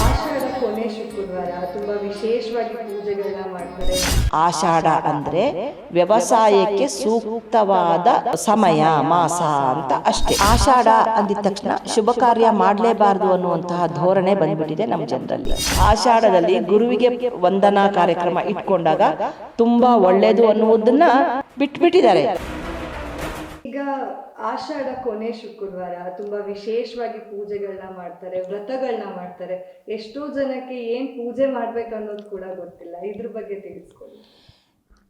ಆಷಾಢ ಕೊನೆ ಶುಕ್ರವಾರ ತುಂಬಾ ವಿಶೇಷವಾಗಿ ಪೂಜೆಗಳನ್ನ ಮಾಡ್ತಾರೆ. ಆಷಾಢ ಅಂದ್ರೆ ವ್ಯವಸಾಯಕ್ಕೆ ಸೂಕ್ತವಾದ ಸಮಯ, ಮಾಸ ಅಂತ ಅಷ್ಟೇ. ಆಷಾಢ ಅಂದಿದ ತಕ್ಷಣ ಶುಭ ಕಾರ್ಯ ಮಾಡಲೇಬಾರದು ಅನ್ನುವಂತಹ ಧೋರಣೆ ಬಂದ್ಬಿಟ್ಟಿದೆ ನಮ್ಮ ಜನರಲ್ಲಿ. ಆಷಾಢದಲ್ಲಿ ಗುರುವಿಗೆ ವಂದನಾ ಕಾರ್ಯಕ್ರಮ ಇಟ್ಕೊಂಡಾಗ ತುಂಬಾ ಒಳ್ಳೇದು ಅನ್ನುವುದನ್ನ ಬಿಟ್ಬಿಟ್ಟಿದ್ದಾರೆ. ಈಗ ಆಷಾಢ ಕೊನೆ ಶುಕ್ರವಾರ ತುಂಬಾ ವಿಶೇಷವಾಗಿ ಪೂಜೆಗಳನ್ನ ಮಾಡ್ತಾರೆ, ವ್ರತಗಳನ್ನ ಮಾಡ್ತಾರೆ. ಎಷ್ಟೋ ಜನಕ್ಕೆ ಏನ್ ಪೂಜೆ ಮಾಡ್ಬೇಕು ಅನ್ನೋದು ಕೂಡ ಗೊತ್ತಿಲ್ಲ. ಇದ್ರ ಬಗ್ಗೆ ತಿಳಿಸ್ಕೊಳ್ಳಿ.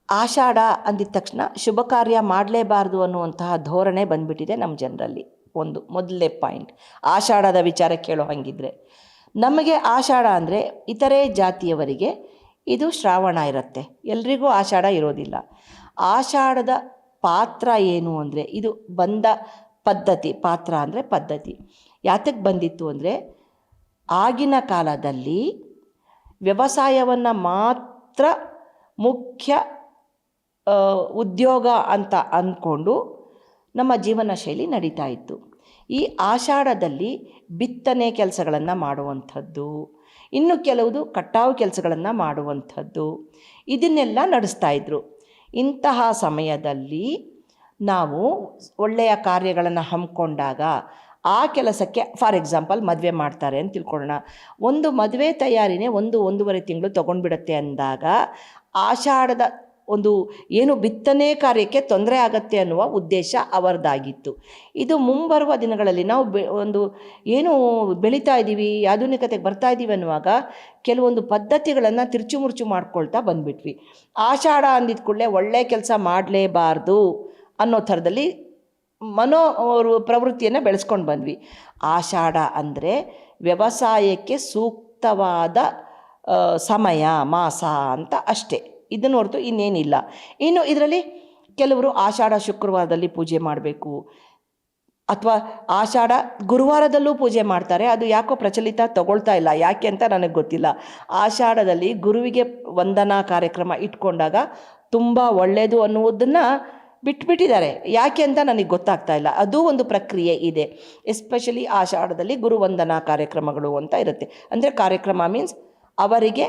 ಆಷಾಢ ಅಂದಿದ ತಕ್ಷಣ ಶುಭ ಕಾರ್ಯ ಮಾಡಲೇಬಾರದು ಅನ್ನುವಂತಹ ಧೋರಣೆ ಬಂದ್ಬಿಟ್ಟಿದೆ ನಮ್ಮ ಜನರಲ್ಲಿ. ಮೊದಲನೇ ಪಾಯಿಂಟ್ ಆಷಾಢದ ವಿಚಾರ ಕೇಳೋ ಹಾಗಿದ್ರೆ, ನಮಗೆ ಆಷಾಢ ಅಂದರೆ ಇತರೆ ಜಾತಿಯವರಿಗೆ ಇದು ಶ್ರಾವಣ ಇರುತ್ತೆ, ಎಲ್ರಿಗೂ ಆಷಾಢ ಇರೋದಿಲ್ಲ. ಆಷಾಢದ ಪಾತ್ರ ಏನು ಅಂದರೆ ಇದು ಬಂದ ಪದ್ಧತಿ. ಪಾತ್ರ ಅಂದರೆ ಪದ್ಧತಿ. ಯಾತಕ್ಕೆ ಬಂದಿತ್ತು ಅಂದರೆ, ಆಗಿನ ಕಾಲದಲ್ಲಿ ವ್ಯವಸಾಯವನ್ನು ಮಾತ್ರ ಮುಖ್ಯ ಉದ್ಯೋಗ ಅಂತ ಅಂದ್ಕೊಂಡು ನಮ್ಮ ಜೀವನ ಶೈಲಿ ನಡೀತಾ ಇತ್ತು. ಈ ಆಷಾಢದಲ್ಲಿ ಬಿತ್ತನೆ ಕೆಲಸಗಳನ್ನು ಮಾಡುವಂಥದ್ದು, ಇನ್ನು ಕೆಲವುದು ಕಟಾವು ಕೆಲಸಗಳನ್ನು ಮಾಡುವಂಥದ್ದು, ಇದನ್ನೆಲ್ಲ ನಡೆಸ್ತಾ ಇದ್ದರು. ಇಂತಹ ಸಮಯದಲ್ಲಿ ನಾವು ಒಳ್ಳೆಯ ಕಾರ್ಯಗಳನ್ನು ಹಮ್ಮಿಕೊಂಡಾಗ ಆ ಕೆಲಸಕ್ಕೆ, ಫಾರ್ ಎಕ್ಸಾಂಪಲ್ ಮದುವೆ ಮಾಡ್ತಾರೆ ಅಂತ ತಿಳ್ಕೊಳ್ಳೋಣ, ಒಂದು ಮದುವೆ ತಯಾರಿನೇ 1-1.5 ತಿಂಗಳು ತೊಗೊಂಡ್ಬಿಡುತ್ತೆ ಅಂದಾಗ ಆಷಾಢದ ಏನು ಬಿತ್ತನೆ ಕಾರ್ಯಕ್ಕೆ ತೊಂದರೆ ಆಗತ್ತೆ ಅನ್ನುವ ಉದ್ದೇಶ ಅವರದಾಗಿತ್ತು. ಇದು ಮುಂಬರುವ ದಿನಗಳಲ್ಲಿ ನಾವು ಏನು ಬೆಳೀತಾ ಇದ್ದೀವಿ, ಆಧುನಿಕತೆಗೆ ಬರ್ತಾ ಇದ್ದೀವಿ ಅನ್ನುವಾಗ ಕೆಲವೊಂದು ಪದ್ಧತಿಗಳನ್ನು ತಿರುಚುಮುರುಚು ಮಾಡ್ಕೊಳ್ತಾ ಬಂದುಬಿಟ್ವಿ. ಆಷಾಢ ಅಂದಿದ ಕೂಡಲೇ ಒಳ್ಳೆಯ ಕೆಲಸ ಮಾಡಲೇಬಾರ್ದು ಅನ್ನೋ ಥರದಲ್ಲಿ ಪ್ರವೃತ್ತಿಯನ್ನು ಬೆಳೆಸ್ಕೊಂಡು ಬಂದ್ವಿ. ಆಷಾಢ ಅಂದರೆ ವ್ಯವಸಾಯಕ್ಕೆ ಸೂಕ್ತವಾದ ಸಮಯ, ಮಾಸ ಅಂತ ಅಷ್ಟೇ. ಇದನ್ನು ಹೊರತು ಇನ್ನೇನಿಲ್ಲ. ಇನ್ನು ಇದರಲ್ಲಿ ಕೆಲವರು ಆಷಾಢ ಶುಕ್ರವಾರದಲ್ಲಿ ಪೂಜೆ ಮಾಡಬೇಕು, ಅಥವಾ ಆಷಾಢ ಗುರುವಾರದಲ್ಲೂ ಪೂಜೆ ಮಾಡ್ತಾರೆ. ಅದು ಯಾಕೋ ಪ್ರಚಲಿತ ತಗೊಳ್ತಾ ಇಲ್ಲ, ಯಾಕೆ ಅಂತ ನನಗೆ ಗೊತ್ತಿಲ್ಲ. ಆಷಾಢದಲ್ಲಿ ಗುರುವಿಗೆ ವಂದನಾ ಕಾರ್ಯಕ್ರಮ ಇಟ್ಕೊಂಡಾಗ ತುಂಬ ಒಳ್ಳೆಯದು ಅನ್ನುವುದನ್ನು ಬಿಟ್ಬಿಟ್ಟಿದ್ದಾರೆ. ಯಾಕೆ ಅಂತ ನನಗೆ ಗೊತ್ತಾಗ್ತಾ ಇಲ್ಲ. ಅದು ಒಂದು ಪ್ರಕ್ರಿಯೆ ಇದೆ. ಎಸ್ಪೆಷಲಿ ಆಷಾಢದಲ್ಲಿ ಗುರುವಂದನಾ ಕಾರ್ಯಕ್ರಮಗಳು ಅಂತ ಇರುತ್ತೆ. ಅಂದರೆ ಕಾರ್ಯಕ್ರಮ ಮೀನ್ಸ್ ಅವರಿಗೆ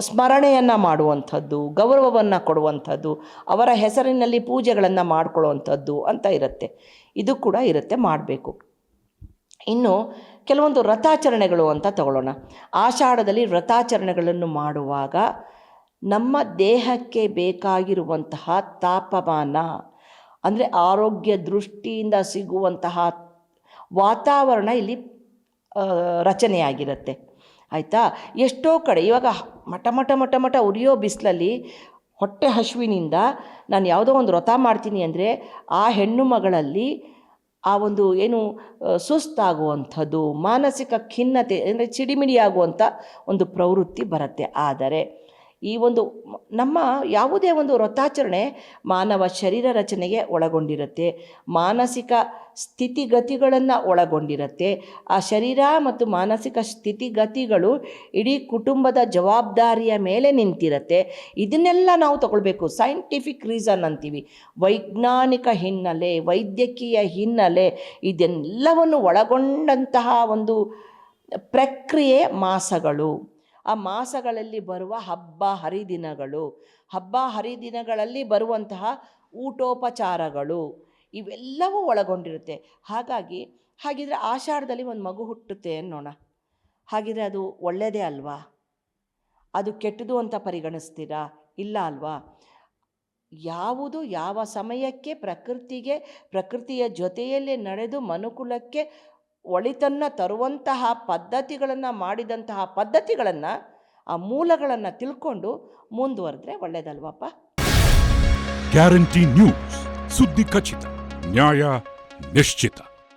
ಸ್ಮರಣೆಯನ್ನು ಮಾಡುವಂಥದ್ದು, ಗೌರವವನ್ನು ಕೊಡುವಂಥದ್ದು, ಅವರ ಹೆಸರಿನಲ್ಲಿ ಪೂಜೆಗಳನ್ನು ಮಾಡಿಕೊಳ್ಳುವಂಥದ್ದು ಅಂತ ಇರುತ್ತೆ. ಇದು ಕೂಡ ಇರುತ್ತೆ, ಮಾಡಬೇಕು. ಇನ್ನು ಕೆಲವೊಂದು ವ್ರತಾಚರಣೆಗಳು ಅಂತ ತಗೊಳ್ಳೋಣ. ಆಷಾಢದಲ್ಲಿ ವ್ರತಾಚರಣೆಗಳನ್ನು ಮಾಡುವಾಗ ನಮ್ಮ ದೇಹಕ್ಕೆ ಬೇಕಾಗಿರುವಂತಹ ತಾಪಮಾನ, ಅಂದರೆ ಆರೋಗ್ಯ ದೃಷ್ಟಿಯಿಂದ ಸಿಗುವಂತಹ ವಾತಾವರಣ ಇಲ್ಲಿ ರಚನೆಯಾಗಿರುತ್ತೆ. ಆಯಿತಾ? ಎಷ್ಟೋ ಕಡೆ ಇವಾಗ ಮಟ ಉರಿಯೋ ಬಿಸಿಲಲ್ಲಿ ಹೊಟ್ಟೆ ಹಸುವಿನಿಂದ ನಾನು ಯಾವುದೋ ಒಂದು ವ್ರತ ಮಾಡ್ತೀನಿ ಅಂದರೆ ಆ ಹೆಣ್ಣು ಮಗಳಲ್ಲಿ ಆ ಏನು ಸುಸ್ತಾಗುವಂಥದ್ದು, ಮಾನಸಿಕ ಖಿನ್ನತೆ ಅಂದರೆ ಚಿಡಿಮಿಡಿ ಆಗುವಂಥ ಒಂದು ಪ್ರವೃತ್ತಿ ಬರುತ್ತೆ. ಆದರೆ ಈ ನಮ್ಮ ಯಾವುದೇ ಒಂದು ವ್ರತಾಚರಣೆ ಮಾನವ ಶರೀರ ರಚನೆಗೆ ಒಳಗೊಂಡಿರುತ್ತೆ, ಮಾನಸಿಕ ಸ್ಥಿತಿಗತಿಗಳನ್ನು ಒಳಗೊಂಡಿರುತ್ತೆ. ಆ ಶರೀರ ಮತ್ತು ಮಾನಸಿಕ ಸ್ಥಿತಿಗತಿಗಳು ಇಡೀ ಕುಟುಂಬದ ಜವಾಬ್ದಾರಿಯ ಮೇಲೆ ನಿಂತಿರುತ್ತೆ. ಇದನ್ನೆಲ್ಲ ನಾವು ತಗೊಳ್ಬೇಕು. ಸೈಂಟಿಫಿಕ್ ರೀಸನ್ ಅಂತೀವಿ, ವೈಜ್ಞಾನಿಕ ಹಿನ್ನೆಲೆ, ವೈದ್ಯಕೀಯ ಹಿನ್ನೆಲೆ, ಇದೆಲ್ಲವನ್ನು ಒಳಗೊಂಡಂತಹ ಒಂದು ಪ್ರಕ್ರಿಯೆ ಮಾಸಗಳು. ಆ ಮಾಸಗಳಲ್ಲಿ ಬರುವ ಹಬ್ಬ ಹರಿದಿನಗಳಲ್ಲಿ ಬರುವಂತಹ ಊಟೋಪಚಾರಗಳು, ಇವೆಲ್ಲವೂ ಒಳಗೊಂಡಿರುತ್ತೆ. ಹಾಗಿದ್ರೆ ಆಷಾಢದಲ್ಲಿ ಒಂದು ಮಗು ಹುಟ್ಟುತ್ತೆ ಅನ್ನೋಣ, ಹಾಗಿದ್ರೆ ಅದು ಒಳ್ಳೆಯದೇ ಅಲ್ವಾ? ಅದು ಕೆಟ್ಟದು ಅಂತ ಪರಿಗಣಿಸ್ತೀರಾ? ಇಲ್ಲ ಅಲ್ವಾ? ಯಾವುದು ಯಾವ ಸಮಯಕ್ಕೆ ಪ್ರಕೃತಿಯ ಜೊತೆಯಲ್ಲೇ ನಡೆದು ಮನುಕುಲಕ್ಕೆ ಒಳಿತನ್ನು ತರುವಂತಹ ಪದ್ಧತಿಗಳನ್ನು ಮಾಡಿದಂತಹ ಪದ್ಧತಿಗಳನ್ನು, ಆ ಮೂಲಗಳನ್ನು ತಿಳ್ಕೊಂಡು ಮುಂದುವರೆದ್ರೆ ಒಳ್ಳೆಯದಲ್ವಪ್ಪ. ಗ್ಯಾರಂಟಿ ನ್ಯೂಸ್, ಸುದ್ದಿ ಖಚಿತ, ನ್ಯಾಯ ನಿಶ್ಚಿತ.